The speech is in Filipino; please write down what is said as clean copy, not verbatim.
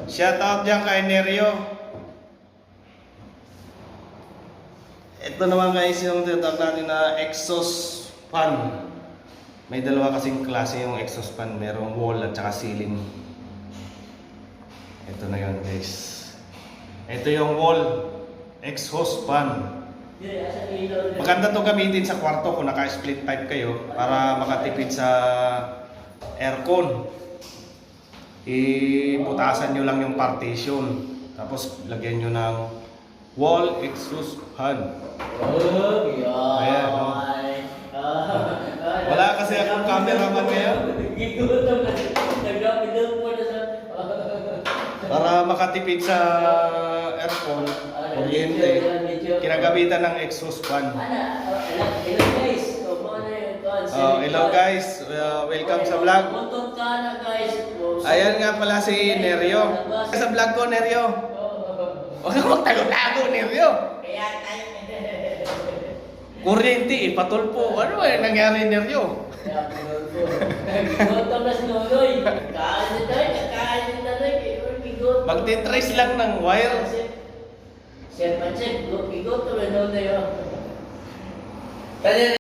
Shout out dyan kay Nerio. Ito naman guys yung tinatawag natin na exhaust fan. May dalawa kasing klase yung exhaust fan. Merong wall at saka ceiling. Ito na yun guys. Ito yung wall exhaust fan. Maganda to gamitin sa kwarto kung naka-split pipe kayo para makatipid sa aircon. Iputasan nyo lang yung partition. Tapos lagyan nyo ng wall exhaust fan. Ayan, no? Wala kasi akong cameraman ngayon. Para makatipid sa aircon, kuryente, kinagamitan ng exhaust fan. Hello guys, welcome sa vlog. Ayan nga pala si Nerio. Sa vlog ko, Nerio. Huwag kang magtago-tago, Nerio. Kuryente, patulpo. Ano nangyari, Nerio? Magtitrace lang ng wire. Siya pa check, bigot to na yun.